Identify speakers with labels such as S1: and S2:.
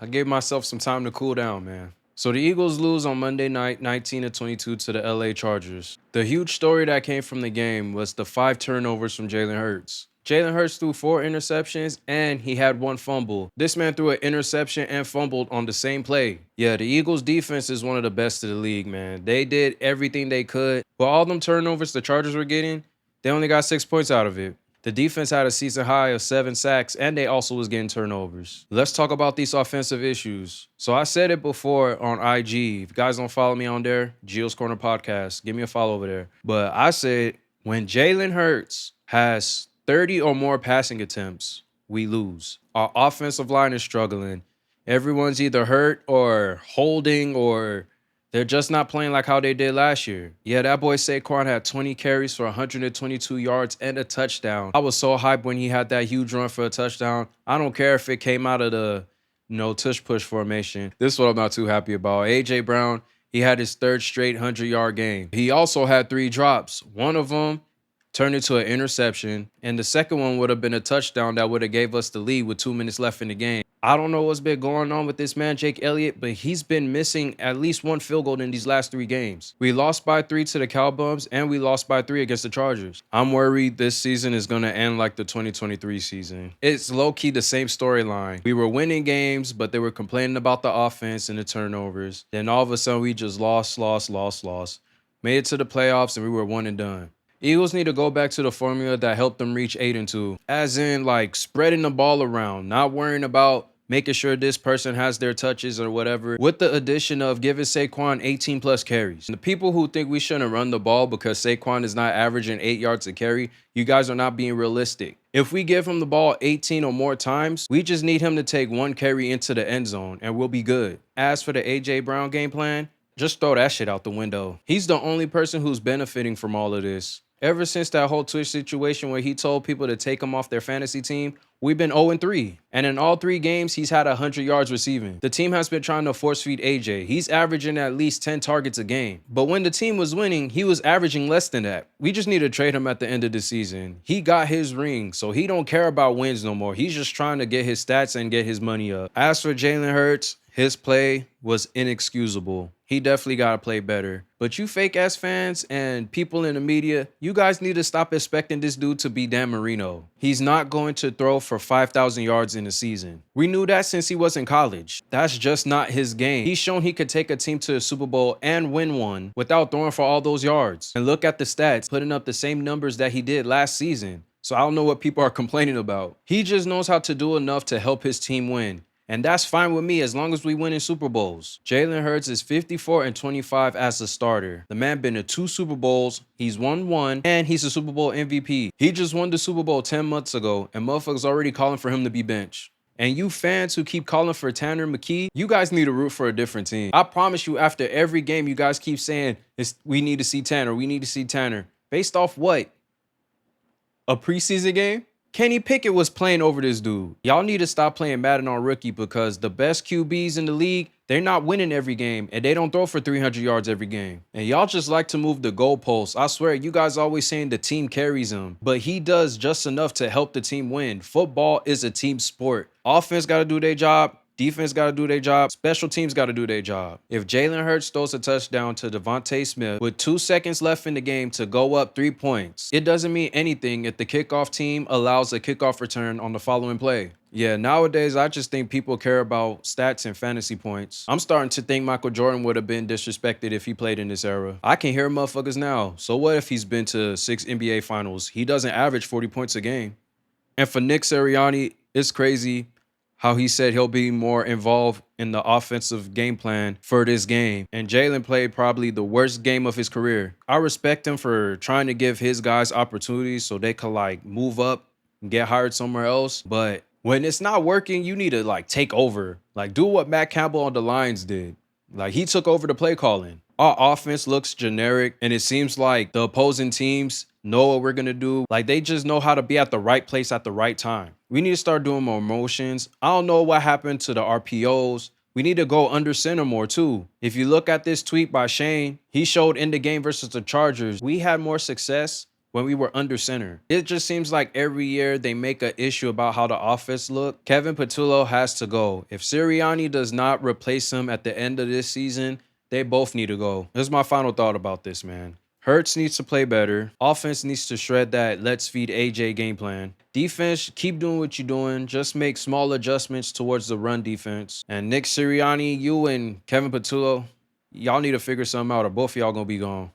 S1: I gave myself some time to cool down, man. So the Eagles lose on Monday night, 19-22 to the LA Chargers. The huge story that came from the game was the 5 turnovers from Jalen Hurts. Jalen Hurts threw 4 interceptions and he had 1 fumble. This man threw an interception and fumbled on the same play. Yeah, the Eagles defense is one of the best of the league, man. They did everything they could. But all them turnovers the Chargers were getting, they only got 6 points out of it. The defense had a season high of 7 sacks, and they also was getting turnovers. Let's talk about these offensive issues. So I said it before on IG. If you guys don't follow me on there, Gio's Corner Podcast, give me a follow over there. But I said when Jalen Hurts has 30 or more passing attempts, we lose. Our offensive line is struggling. Everyone's either hurt or holding or they're just not playing like how they did last year. Yeah, that boy Saquon had 20 carries for 122 yards and a touchdown. I was so hyped when he had that huge run for a touchdown. I don't care if it came out of the, tush push formation. This is what I'm not too happy about. A.J. Brown, he had his 3rd straight 100-yard game. He also had 3 drops. One of them turned into an interception, and the second one would have been a touchdown that would have gave us the lead with 2 minutes left in the game. I don't know what's been going on with this man, Jake Elliott, but he's been missing at least 1 field goal in these last 3 games. We lost by 3 to the Cowboys, and we lost by 3 against the Chargers. I'm worried this season is going to end like the 2023 season. It's low-key the same storyline. We were winning games, but they were complaining about the offense and the turnovers. Then all of a sudden, we just lost. Made it to the playoffs, and we were 1 and done. Eagles need to go back to the formula that helped them reach 8-2. As in, like, spreading the ball around, not worrying about making sure this person has their touches or whatever, with the addition of giving Saquon 18-plus carries. And the people who think we shouldn't run the ball because Saquon is not averaging 8 yards a carry, you guys are not being realistic. If we give him the ball 18 or more times, we just need him to take 1 carry into the end zone, and we'll be good. As for the A.J. Brown game plan, just throw that shit out the window. He's the only person who's benefiting from all of this. Ever since that whole Twitch situation where he told people to take him off their fantasy team, we've been 0-3. And in all 3 games, he's had 100 yards receiving. The team has been trying to force feed AJ. He's averaging at least 10 targets a game. But when the team was winning, he was averaging less than that. We just need to trade him at the end of the season. He got his ring, so he don't care about wins no more. He's just trying to get his stats and get his money up. As for Jalen Hurts, his play was inexcusable. He definitely got to play better. But you fake-ass fans and people in the media, you guys need to stop expecting this dude to be Dan Marino. He's not going to throw for 5,000 yards in a season. We knew that since he was in college. That's just not his game. He's shown he could take a team to the Super Bowl and win one without throwing for all those yards. And look at the stats, putting up the same numbers that he did last season. So I don't know what people are complaining about. He just knows how to do enough to help his team win. And that's fine with me as long as we win in Super Bowls. Jalen Hurts is 54-25 as a starter. The man been to 2 Super Bowls, he's won 1, and he's a Super Bowl MVP. He just won the Super Bowl 10 months ago, and motherfuckers already calling for him to be benched. And you fans who keep calling for Tanner McKee, you guys need to root for a different team. I promise you, after every game, you guys keep saying, we need to see Tanner, we need to see Tanner. Based off what? A preseason game? Kenny Pickett was playing over this dude. Y'all need to stop playing Madden on rookie because the best QBs in the league, they're not winning every game and they don't throw for 300 yards every game. And y'all just like to move the goalposts. I swear, you guys always saying the team carries him, but he does just enough to help the team win. Football is a team sport. Offense got to do their job. Defense got to do their job. Special teams got to do their job. If Jalen Hurts throws a touchdown to Devontae Smith with 2 seconds left in the game to go up 3 points, it doesn't mean anything if the kickoff team allows a kickoff return on the following play. Yeah, nowadays, I just think people care about stats and fantasy points. I'm starting to think Michael Jordan would have been disrespected if he played in this era. I can hear motherfuckers now. So what if he's been to 6 NBA finals? He doesn't average 40 points a game. And for Nick Sirianni, it's crazy how he said he'll be more involved in the offensive game plan for this game. And Jalen played probably the worst game of his career. I respect him for trying to give his guys opportunities so they could like move up and get hired somewhere else. But when it's not working, you need to like take over. Like do what Matt Campbell on the Lions did. Like he took over the play calling. Our offense looks generic and it seems like the opposing teams know what we're going to do. Like they just know how to be at the right place at the right time. We need to start doing more motions. I don't know what happened to the RPOs. We need to go under center more too. If you look at this tweet by Shane, he showed in the game versus the Chargers, we had more success when we were under center. It just seems like every year they make an issue about how the offense look. Kevin Patullo has to go. If Sirianni does not replace him at the end of this season, they both need to go. Here's my final thought about this, man. Hurts needs to play better. Offense needs to shred that let's feed AJ game plan. Defense, keep doing what you're doing. Just make small adjustments towards the run defense. And Nick Sirianni, you and Kevin Patullo, y'all need to figure something out or both of y'all gonna be gone.